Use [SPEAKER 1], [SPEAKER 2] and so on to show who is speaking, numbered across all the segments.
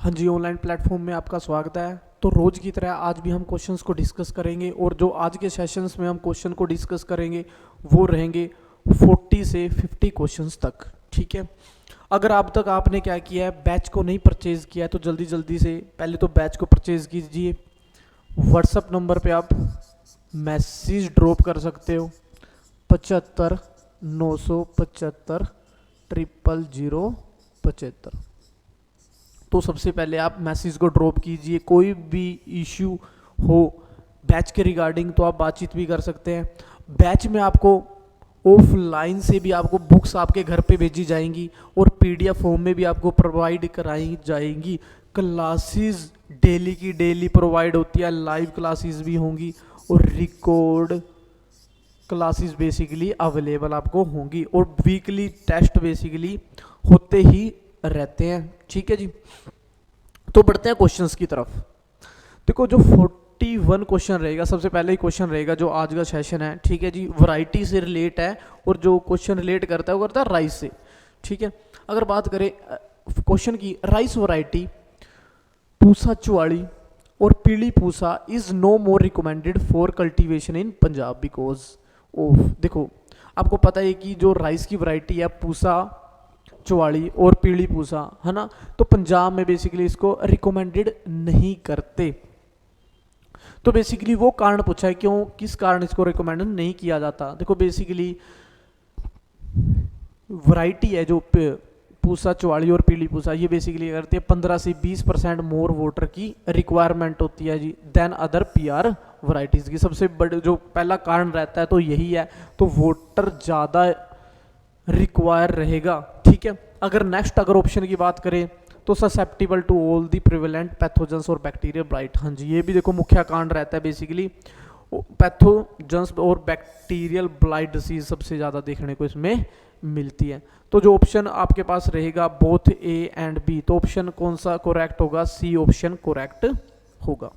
[SPEAKER 1] हाँ जी, online platform में आपका स्वागत है। तो रोज़ की तरह आज भी हम क्वेश्चंस को डिस्कस करेंगे और जो आज के सेशंस में हम क्वेश्चन को डिस्कस करेंगे वो रहेंगे 40 से 50 क्वेश्चंस तक। ठीक है, अगर अब तक आपने क्या किया है, बैच को नहीं परचेज़ किया है तो जल्दी जल्दी से पहले तो बैच को परचेज़ कीजिए। व्हाट्सअप नंबर पे आप मैसेज ड्रॉप कर सकते हो 75 975 000 75। तो सबसे पहले आप मैसेज को ड्रॉप कीजिए। कोई भी इश्यू हो बैच के रिगार्डिंग तो आप बातचीत भी कर सकते हैं। बैच में आपको ऑफलाइन से भी आपको बुक्स आपके घर पे भेजी जाएंगी और पीडीएफ फॉर्म में भी आपको प्रोवाइड कराई जाएंगी। क्लासेस डेली की डेली प्रोवाइड होती है, लाइव क्लासेस भी होंगी और रिकॉर्ड क्लासेस बेसिकली अवेलेबल आपको होंगी और वीकली टेस्ट बेसिकली होते ही रहते हैं। ठीक है जी, तो बढ़ते हैं क्वेश्चंस की तरफ। देखो जो 41 क्वेश्चन रहेगा, सबसे पहले ही क्वेश्चन रहेगा जो आज का सेशन है। ठीक है जी, वैरायटी से रिलेट है और जो क्वेश्चन रिलेट करता है वो करता है राइस से। ठीक है, अगर बात करें क्वेश्चन की, राइस वैरायटी पूसा चुवाड़ी और पीली Pusa is no more recommended for cultivation in Punjab because of. देखो आपको पता है कि जो राइस की वैरायटी है पूसा चुवाड़ी और पीली पूसा, है ना, तो पंजाब में बेसिकली इसको रिकमेंडेड नहीं करते। तो बेसिकली वो कारण पूछा है क्यों, किस कारण इसको रिकमेंड नहीं किया जाता। देखो बेसिकली वैरायटी है जो पूसा चुवाड़ी और पीली पूसा, ये बेसिकली करती है 15 से 20% मोर वाटर की रिक्वायरमेंट होती है जी देन अदर पीआर वैरायटीज की। सबसे बड़े जो पहला कारण रहता है तो यही है, तो वाटर ज़्यादा रिक्वायर रहेगा। ठीक है, अगर नेक्स्ट अगर ऑप्शन की बात करें तो susceptible to all the prevalent pathogens और बैक्टीरियल ब्लाइट। हाँ जी, ये भी देखो मुख्य कारण रहता है बेसिकली पैथोजेंस और बैक्टीरियल ब्लाइट डिसीज सबसे ज़्यादा देखने को इसमें मिलती है। तो जो ऑप्शन आपके पास रहेगा बोथ ए एंड बी, तो ऑप्शन कौन सा करेक्ट होगा, सी ऑप्शन करेक्ट होगा।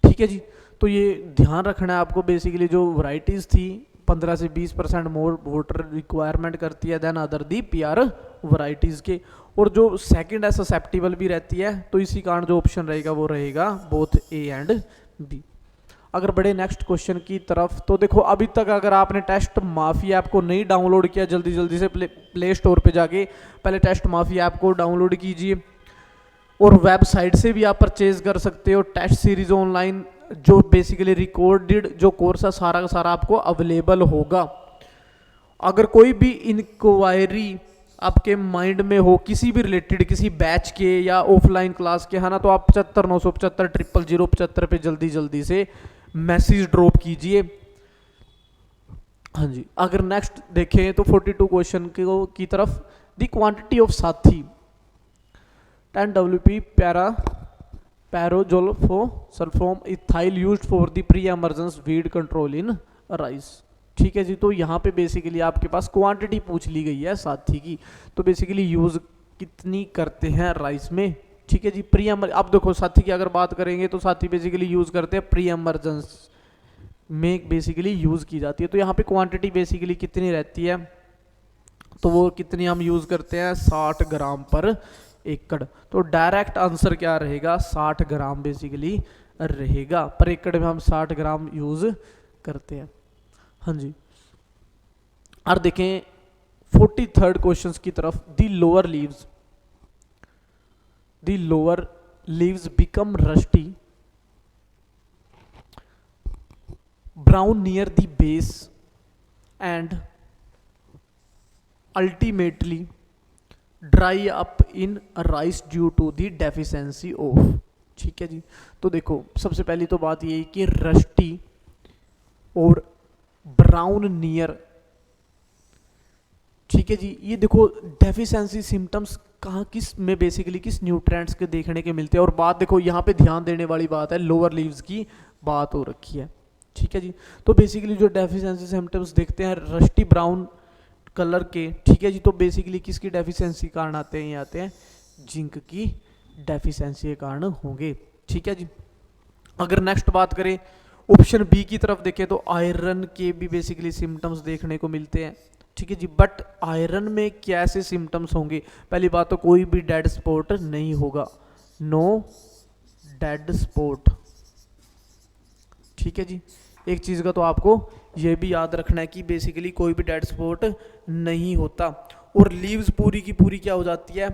[SPEAKER 1] ठीक है जी, तो ये ध्यान रखना है आपको। बेसिकली जो वैरायटीज थी 15 से 20% मोर वाटर रिक्वायरमेंट करती है देन अदर दी पीआर वैरायटीज के, और जो सेकंड है ससेप्टिबल भी रहती है, तो इसी कारण जो ऑप्शन रहेगा वो रहेगा बोथ ए एंड बी। अगर बढ़े नेक्स्ट क्वेश्चन की तरफ, तो देखो अभी तक अगर आपने टेस्ट माफी ऐप को नहीं डाउनलोड किया, जल्दी जल्दी से प्ले स्टोर पे जाके पहले टेस्ट माफी ऐप को डाउनलोड कीजिए और वेबसाइट से भी आप परचेज कर सकते हो। टेस्ट सीरीज ऑनलाइन जो बेसिकली रिकॉर्डेड जो कोर्स है सारा का सारा आपको अवेलेबल होगा। अगर कोई भी इंक्वायरी आपके माइंड में हो किसी भी रिलेटेड, किसी बैच के या ऑफलाइन क्लास के, है ना, तो आप 75 975 000 75 पे जल्दी जल्दी से मैसेज ड्रॉप कीजिए। हाँ जी, अगर नेक्स्ट देखें तो 42 क्वेश्चन की तरफ, the quantity of Sathi 10 WP pyrazosulfuron ethyl used for the pre emergence weed control in rice. ठीक है जी, तो यहाँ पे बेसिकली आपके पास क्वांटिटी पूछ ली गई है साथी की, तो बेसिकली यूज कितनी करते हैं राइस में। ठीक है जी, प्री एमर, अब देखो साथी की अगर बात करेंगे तो साथी बेसिकली यूज करते हैं प्री एमरजेंस में बेसिकली यूज की जाती है। तो यहाँ पे क्वांटिटी बेसिकली कितनी रहती है, तो वो कितनी हम यूज करते हैं 60 ग्राम पर एकड़। तो डायरेक्ट आंसर क्या रहेगा, 60 ग्राम बेसिकली रहेगा, पर एकड़ में हम 60 ग्राम यूज करते हैं। हाँ जी, और देखें 43rd क्वेश्चन की तरफ, the lower leaves become rusty brown near the base and ultimately dry up in rice due to the deficiency of. ठीक है जी, तो देखो सबसे पहली तो बात ये है कि रस्टी और ब्राउन नियर, ठीक है जी, ये देखो डेफिशिएंसी सिम्टम्स कहाँ किस में बेसिकली किस न्यूट्रिएंट्स के देखने के मिलते हैं। और बात देखो यहाँ पे ध्यान देने वाली बात है, लोअर लीव्स की बात हो रखी है। ठीक है जी, तो बेसिकली जो डेफिशिएंसी सिम्टम्स देखते हैं रस्टी ब्राउन कलर के, ठीक है जी, तो बेसिकली किसकी डेफिशिएंसी कारण आते हैं, ये आते हैं जिंक की डेफिशिएंसी के कारण होंगे। ठीक है जी, अगर नेक्स्ट बात करें ऑप्शन बी की तरफ देखें तो आयरन के भी बेसिकली सिम्टम्स देखने को मिलते हैं। ठीक है जी। बट आयरन में कैसे सिम्टम्स होंगे? पहली बात तो कोई भी डेड स्पॉट नहीं होगा, नो डेड स्पॉट, ठीक है जी। एक चीज़ का तो आपको ये भी याद रखना है कि बेसिकली कोई भी डेड स्पॉट नहीं होता। और लीव्स पूरी की पूरी क्या हो जाती है,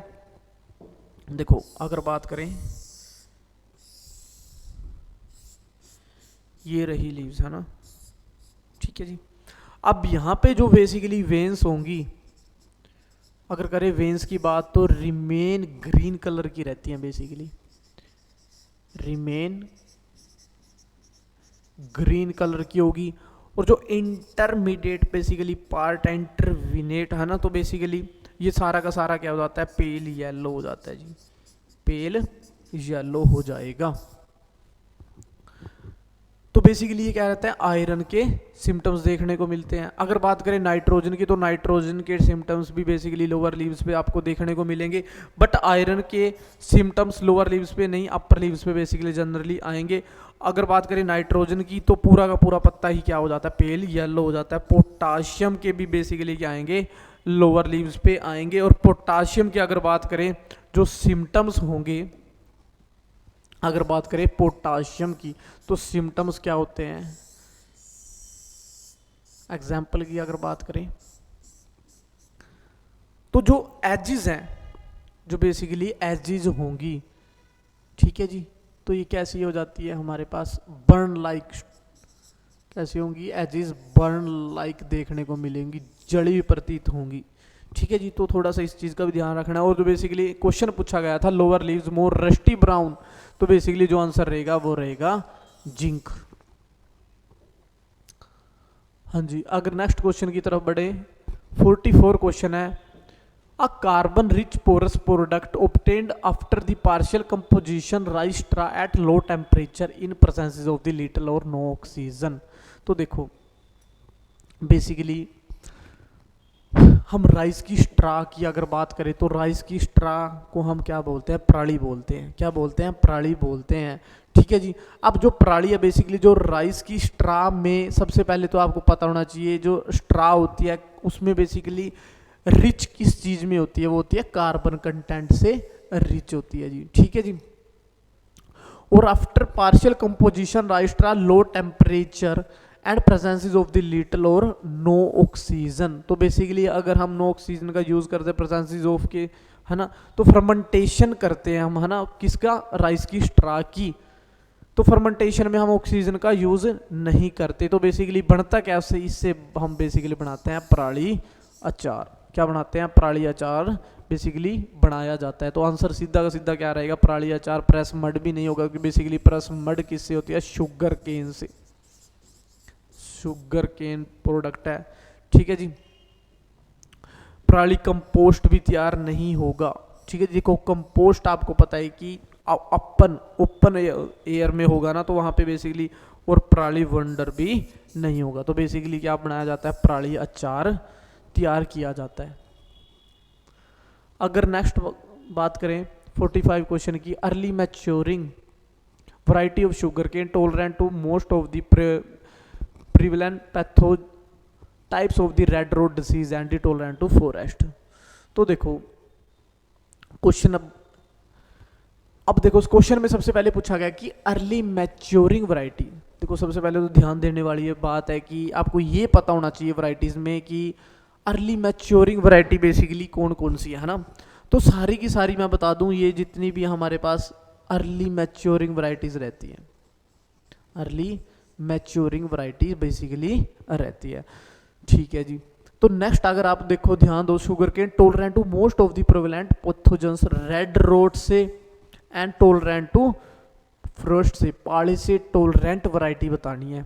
[SPEAKER 1] देखो अगर बात करें, ये रही लीव्स है ना, ठीक है जी। अब यहाँ पे जो बेसिकली वेन्स होंगी, अगर करें वेन्स की बात तो रिमेन ग्रीन कलर की रहती हैं, बेसिकली रिमेन ग्रीन कलर की होगी। और जो इंटरमीडिएट बेसिकली पार्ट इंटरविनेट है ना, तो बेसिकली ये सारा का सारा क्या हो जाता है, पेल येलो हो जाता है जी, पेल येलो हो जाएगा। तो बेसिकली ये क्या रहता है, आयरन के सिम्टम्स देखने को मिलते हैं। अगर बात करें नाइट्रोजन की, तो नाइट्रोजन के सिम्टम्स भी बेसिकली लोअर लीव्स पे आपको देखने को मिलेंगे, बट आयरन के सिम्टम्स लोअर लीव्स पे नहीं, अपर लीव्स पे बेसिकली जनरली आएंगे। अगर बात करें नाइट्रोजन की, तो पूरा का पूरा पत्ता ही क्या हो जाता है, पेल येलो हो जाता है। पोटाशियम के भी बेसिकली क्या आएंगे, लोअर लीव्स पे आएंगे। और पोटाशियम की अगर बात करें, जो सिम्टम्स होंगे, अगर बात करें पोटाशियम की, तो सिम्टम्स क्या होते हैं, एग्जाम्पल की अगर बात करें, तो जो एजिज हैं, जो बेसिकली एजिज होंगी, ठीक है जी, तो ये कैसी हो जाती है हमारे पास, बर्न लाइक, कैसी होंगी, एजिज बर्न लाइक देखने को मिलेंगी, जड़ी हुई प्रतीत होंगी, ठीक है जी। तो थोड़ा सा इस चीज़ का भी ध्यान रखना है। और जो बेसिकली क्वेश्चन पूछा गया था, लोअर लीव्स मोर रस्टी ब्राउन, तो बेसिकली जो आंसर रहेगा वो रहेगा जिंक। हाँ जी, अगर नेक्स्ट क्वेश्चन की तरफ बढ़े, 44 क्वेश्चन है, a carbon rich porous product obtained after the partial composition rice straw at low temperature in presence of the little or no oxygen. तो देखो बेसिकली हम राइस की स्ट्रा की अगर बात करें, तो राइस की स्ट्रा को हम क्या बोलते हैं, पराली बोलते हैं। क्या बोलते हैं, पराली बोलते हैं, ठीक है जी। अब जो पराली है, बेसिकली जो राइस की स्ट्रा में, सबसे पहले तो आपको पता होना चाहिए, जो स्ट्रा होती है उसमें बेसिकली रिच किस चीज़ में होती है, वो होती है कार्बन कंटेंट से रिच होती है जी, ठीक है जी। और after partial composition rice straw low temperature and presence of the little or no oxygen, तो बेसिकली अगर हम नो ऑक्सीजन का यूज़ करते हैं प्रेजेंस ऑफ के, है ना, तो फर्मेंटेशन करते हैं हम, है ना, किसका, राइस की स्ट्रा की, तो फर्मेंटेशन में हम ऑक्सीजन का यूज़ नहीं करते। तो बेसिकली बनता क्या उससे, इससे हम बेसिकली बनाते हैं पराली अचार। क्या बनाते हैं, पराली अचार बेसिकली बनाया जाता है। तो आंसर सीधा का सीधा क्या रहेगा, पराली अचार। प्रेस मड भी नहीं होगा, क्योंकि बेसिकली प्रेस मड किससे होती है, शुगर केन से, शुगर केन प्रोडक्ट है, ठीक है जी। पराली कंपोस्ट भी तैयार नहीं होगा, ठीक है। देखो कंपोस्ट आपको पता है कि ओपन एयर में होगा ना, तो वहां पे बेसिकली, और पराली वंडर भी नहीं होगा। तो बेसिकली क्या बनाया जाता है, पराली अचार तैयार किया जाता है। अगर नेक्स्ट बात करें 45 क्वेश्चन की, early maturing variety of sugar cane tolerant to most of the prevalent patho types of the red rot disease and tolerant to forest. तो देखो क्वेश्चन, अब देखो उस क्वेश्चन में सबसे पहले पूछा गया कि अर्ली मैच्योरिंग वैरायटी। देखो सबसे पहले तो ध्यान देने वाली ये बात है कि आपको ये पता होना चाहिए वैरायटीज में कि अर्ली मैच्योरिंग वैरायटी बेसिकली कौन कौन सी है ना। तो सारी की सारी मैं बता दूं, ये जितनी भी हमारे पास अर्ली मैच्योरिंग वैरायटीज रहती हैं, अर्ली मैच्योरिंग वैरायटी बेसिकली रहती है, ठीक है जी। तो नेक्स्ट अगर आप देखो ध्यान दो, sugar cane tolerant to most of the prevalent pathogens red rot से एंड टॉलरेंट टू फ्रोस्ट से, पाले से टॉलरेंट वैरायटी बतानी है,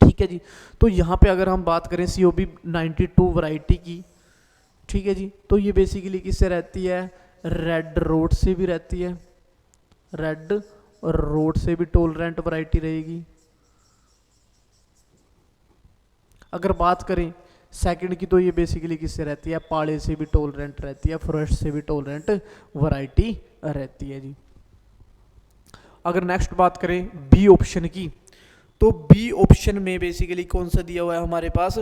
[SPEAKER 1] ठीक है जी। तो यहाँ पे अगर हम बात करें COB 92 वैरायटी की, ठीक है जी, तो ये बेसिकली किससे रहती है, रेड रोड से भी रहती है, रेड रोड से भी टॉलरेंट वैरायटी रहेगी। अगर बात करें सेकंड की, तो ये बेसिकली किससे रहती है, पाले से भी टॉलरेंट रहती है, फॉरेस्ट से भी टॉलरेंट वैरायटी रहती है जी। अगर नेक्स्ट बात करें बी ऑप्शन की, तो बी ऑप्शन में बेसिकली कौन सा दिया हुआ है हमारे पास,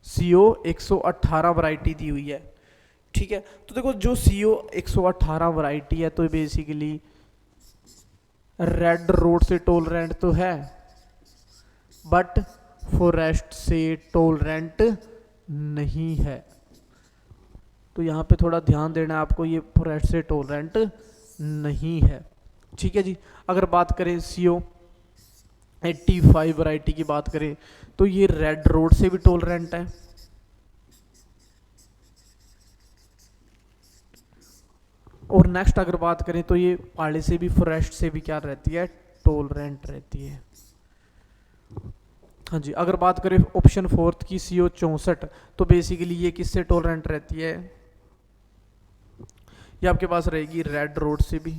[SPEAKER 1] CO 118 वैरायटी दी हुई है, ठीक है। तो देखो जो CO 118 वैरायटी है तो बेसिकली रेड रोड से टॉलरेंट तो है, बट फॉरेस्ट से टॉलरेंट नहीं है। तो यहाँ पे थोड़ा ध्यान देना है आपको, ये फॉरेस्ट से टॉलरेंट नहीं है, ठीक है जी। अगर बात करें CO 85 वैरायटी की बात करें तो ये रेड रोड से भी टॉलरेंट है, और नेक्स्ट अगर बात करें तो ये पहाड़ी से भी फॉरेस्ट से भी क्या रहती है, टॉलरेंट रहती है। हाँ जी, अगर बात करें ऑप्शन 4 की CO 64 तो बेसिकली ये किससे टॉलरेंट रहती है, ये आपके पास रहेगी रेड रोड से भी,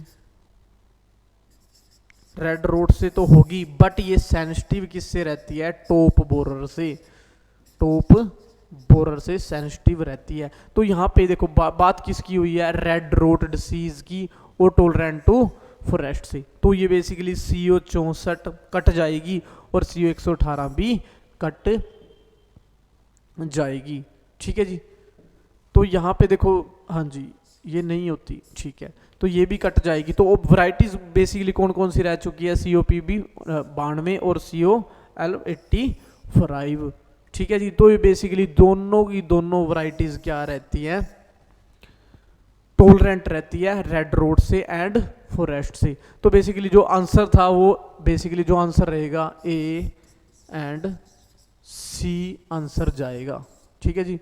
[SPEAKER 1] रेड रोड से तो होगी, बट ये सेंसिटिव किससे रहती है, टॉप बोरर से, टॉप बोरर से सेंसिटिव रहती है। तो यहाँ पे देखो बात किसकी हुई है, रेड रोड डिसीज की, और टॉलरेंट टू फॉरेस्ट से। तो ये बेसिकली CO 64 कट जाएगी और CO 118 भी कट जाएगी, ठीक है जी। तो यहाँ पे देखो, हाँ जी ये नहीं होती, ठीक है, तो ये भी कट जाएगी। तो वैरायटीज बेसिकली कौन कौन सी रह चुकी है, COPB 92 और COL 85, ठीक है जी। तो ये बेसिकली दोनों की दोनों वैरायटीज क्या रहती है, टॉलरेंट रहती है रेड रोड से एंड फॉरेस्ट से। तो बेसिकली जो आंसर था वो बेसिकली जो आंसर रहेगा A एंड C आंसर जाएगा, ठीक है जी।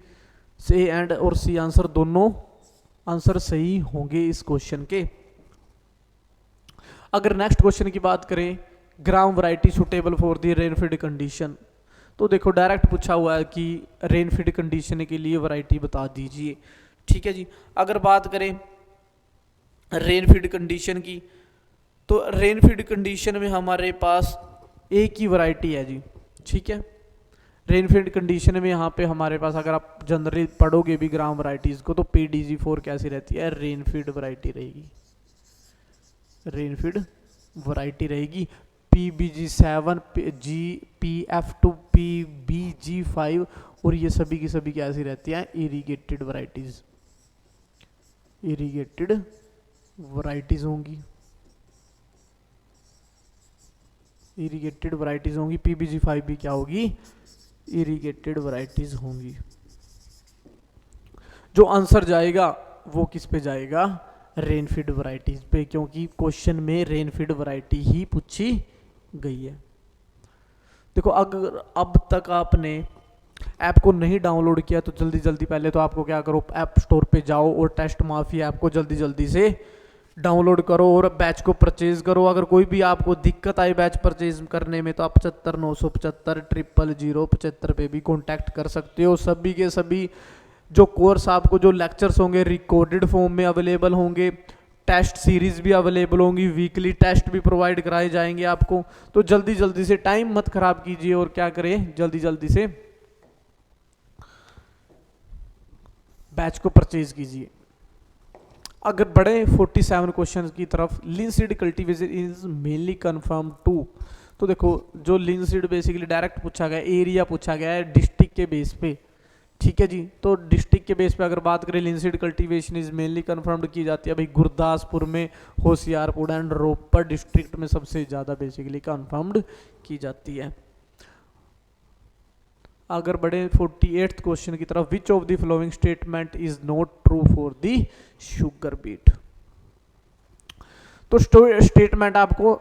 [SPEAKER 1] A एंड और C आंसर दोनों आंसर सही होंगे इस क्वेश्चन के। अगर नेक्स्ट क्वेश्चन की बात करें, gram variety suitable for the rainfed condition, तो देखो डायरेक्ट पूछा हुआ है कि रेनफीड कंडीशन के लिए वैरायटी बता दीजिए, ठीक है जी। अगर बात करें रेनफीड कंडीशन की, तो रेनफीड कंडीशन में हमारे पास एक ही वैरायटी है जी, ठीक है। रेनफीड कंडीशन में यहाँ पे हमारे पास अगर आप जनरली पढ़ोगे भी ग्राम वैरायटीज को तो PDG4 कैसी रहती है, रेनफीड वैरायटी रहेगी, रेनफीड वैरायटी रहेगी। PBG7 PF2 PBG5 और ये सभी की सभी कैसी रहती हैं, इरीगेटेड वैरायटीज, इरीगेटेड वैरायटीज होंगी, इरीगेटेड वैरायटीज होंगी। PBG5 भी क्या होगी, इरीगेटेड वैरायटीज होंगी। जो आंसर जाएगा वो किस पे जाएगा, रेनफीड वैरायटीज पे, क्योंकि क्वेश्चन में रेनफीड वैरायटी ही पूछी गई है। देखो अगर अब तक आपने ऐप को नहीं डाउनलोड किया तो जल्दी जल्दी पहले तो आपको क्या करो, ऐप स्टोर पे जाओ और टेस्ट माफी ऐप को जल्दी जल्दी से डाउनलोड करो और बैच को परचेज करो। अगर कोई भी आपको दिक्कत आई बैच परचेज करने में तो आप 75 975 000 075 पे भी कांटेक्ट कर सकते हो। सभी के सभी जो कोर्स आपको जो लेक्चर्स होंगे रिकॉर्डेड फॉर्म में अवेलेबल होंगे, टेस्ट सीरीज भी अवेलेबल होंगी, वीकली टेस्ट भी प्रोवाइड कराए जाएंगे आपको। तो जल्दी जल्दी से टाइम मत खराब कीजिए और क्या करें, जल्दी जल्दी से बैच को परचेज कीजिए। अगर बड़े 47 क्वेश्चन की तरफ, linseed cultivation is mainly confirm to, तो देखो जो लिनसीड बेसिकली डायरेक्ट पूछा गया, एरिया पूछा गया है डिस्ट्रिक्ट के बेस पे, ठीक है जी। तो डिस्ट्रिक्ट के बेस पे अगर बात करें linseed cultivation is mainly confirmed की जाती है भाई गुरदासपुर में, होशियारपुर एंड रोपड़ डिस्ट्रिक्ट में सबसे ज़्यादा बेसिकली कन्फर्म्ड की जाती है। अगर बढ़े 48th क्वेश्चन की तरफ, which of the following statement is not true for the sugar beet, तो स्टेटमेंट आपको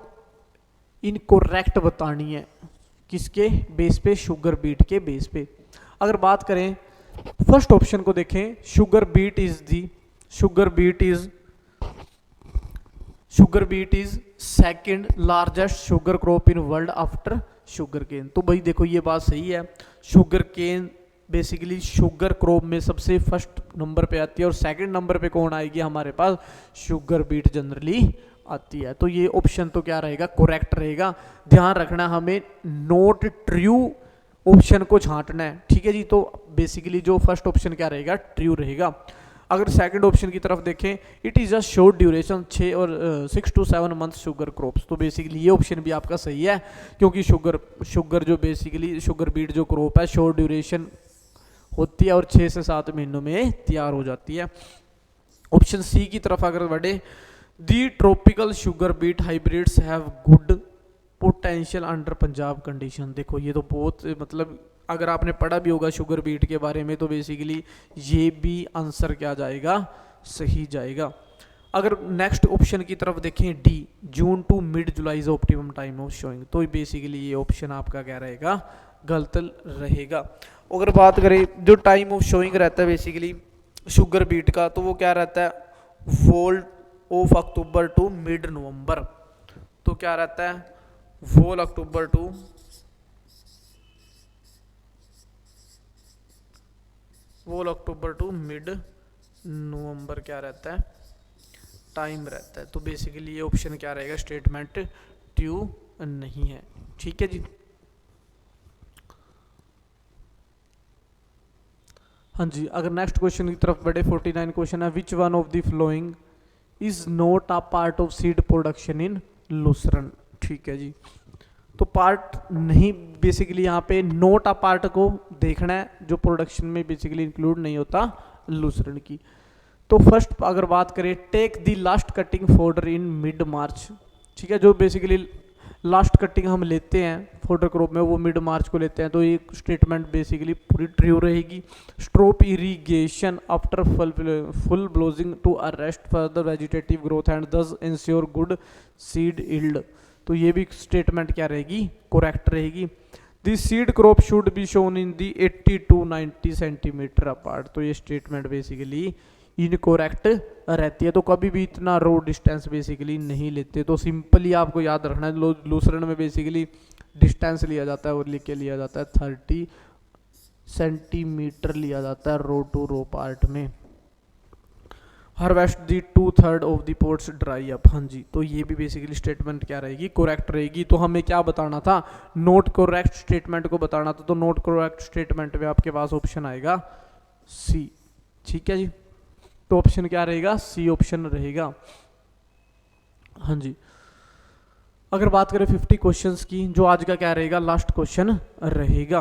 [SPEAKER 1] इनकरेक्ट बतानी है, किसके बेस पे, शुगर बीट के बेस पे। अगर बात करें फर्स्ट ऑप्शन को देखें, sugar beet is second largest sugar crop in world after sugar cane. तो भाई देखो ये बात सही है, sugar cane basically sugar crop में सबसे फर्स्ट नंबर पे आती है और सेकंड नंबर पे कौन आएगी हमारे पास, शुगर बीट जनरली आती है। तो ये ऑप्शन तो क्या रहेगा, करेक्ट रहेगा। ध्यान रखना हमें नॉट ट्रू ऑप्शन को छांटना है, ठीक है जी। तो बेसिकली जो फर्स्ट ऑप्शन क्या रहेगा, ट्रू रहेगा। अगर सेकंड ऑप्शन की तरफ देखें, it is a short duration 6 to 7 month sugar crops, तो बेसिकली ये ऑप्शन भी आपका सही है, क्योंकि शुगर जो बेसिकली शुगर बीट जो क्रॉप है शॉर्ट ड्यूरेशन होती है और 6 से 7 महीनों में तैयार हो जाती है। ऑप्शन सी की तरफ अगर बढ़े, दी tropical sugar beet hybrids have good potential under Punjab condition. देखो ये तो बहुत मतलब अगर आपने पढ़ा भी होगा शुगर बीट के बारे में तो बेसिकली ये भी आंसर क्या जाएगा, सही जाएगा। अगर नेक्स्ट ऑप्शन की तरफ देखें D, June to mid July is optimum time of sowing, तो बेसिकली ये ऑप्शन आपका क्या रहेगा, गलत रहेगा। अगर बात करें जो टाइम ऑफ शोइंग रहता है बेसिकली शुगर बीट का, तो वो क्या रहता है, whole of October to mid November. तो क्या रहता है, वोल अक्टूबर टू मिड नवंबर क्या रहता है, टाइम रहता है। तो बेसिकली ये ऑप्शन क्या रहेगा, स्टेटमेंट ट्रू नहीं है। ठीक है जी। हाँ जी, अगर नेक्स्ट क्वेश्चन की तरफ बढ़े 49 क्वेश्चन है, which one of the following is not a part of seed production in lucerne. ठीक है जी, तो पार्ट नहीं, बेसिकली यहाँ पे नॉट अ पार्ट को देखना है जो प्रोडक्शन में बेसिकली इंक्लूड नहीं होता लुसरन की। तो फर्स्ट अगर बात करें, take the last cutting fodder in mid March. ठीक है, जो बेसिकली लास्ट कटिंग हम लेते हैं फोल्डर क्रॉप में वो मिड मार्च को लेते हैं, तो ये स्टेटमेंट बेसिकली पूरी ट्रू रहेगी। Stop irrigation after full blooming to arrest further vegetative growth and thus ensure good seed yield, तो ये भी स्टेटमेंट क्या रहेगी, करेक्ट रहेगी। The seed crop should be sown in the 80 to 90 centimetre apart, तो ये स्टेटमेंट बेसिकली इनकोरेक्ट रहती है। तो कभी भी इतना रो डिस्टेंस बेसिकली नहीं लेते, तो सिंपली आपको याद रखना है लूसरन में बेसिकली डिस्टेंस लिया जाता है और लिख के लिया जाता है 30 सेंटीमीटर लिया जाता है रो टू रो पार्ट में। Harvest the 2/3 of the ports dry up. हाँ जी, तो ये भी बेसिकली स्टेटमेंट क्या रहेगी, करेक्ट रहेगी। तो हमें क्या बताना था, नोट करेक्ट स्टेटमेंट को बताना था, तो नोट करेक्ट स्टेटमेंट में आपके पास ऑप्शन आएगा सी। ठीक है जी, तो ऑप्शन क्या रहेगा, सी ऑप्शन रहेगा। हाँ जी, अगर बात करें 50 क्वेश्चंस की, जो आज का क्या रहेगा, लास्ट क्वेश्चन रहेगा।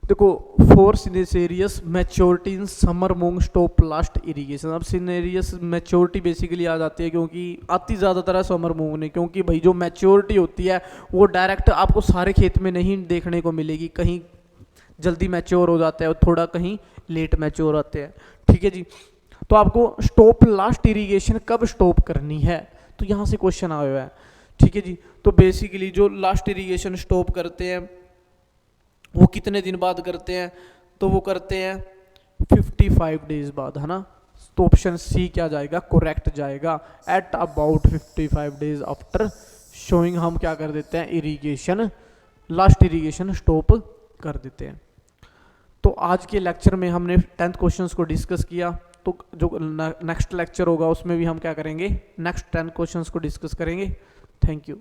[SPEAKER 1] देखो, for cinereous maturity in summer moong stop last irrigation. अब सिनेरियस मैच्योरिटी बेसिकली आ जाती है क्योंकि आती ज़्यादातर है समर मूंग ने, क्योंकि भाई जो मैच्योरिटी होती है वो डायरेक्ट आपको सारे खेत में नहीं देखने को मिलेगी, कहीं जल्दी मैच्योर हो जाता है और थोड़ा कहीं लेट मैच्योर होते हैं। ठीक है जी, तो आपको स्टॉप लास्ट इरिगेशन कब स्टॉप करनी है, तो यहाँ से क्वेश्चन आया हुआ है। ठीक है जी, तो बेसिकली जो लास्ट इरिगेशन स्टॉप करते हैं वो कितने दिन बाद करते हैं, तो वो करते हैं 55 डेज बाद, है ना। तो ऑप्शन सी क्या जाएगा, करेक्ट जाएगा। At about 55 days after showing हम क्या कर देते हैं, इरिगेशन लास्ट इरिगेशन स्टॉप कर देते हैं। तो आज के लेक्चर में हमने 10th क्वेश्चंस को डिस्कस किया, तो जो नेक्स्ट लेक्चर होगा उसमें भी हम क्या करेंगे, नेक्स्ट 10 क्वेश्चंस को डिस्कस करेंगे। Thank you.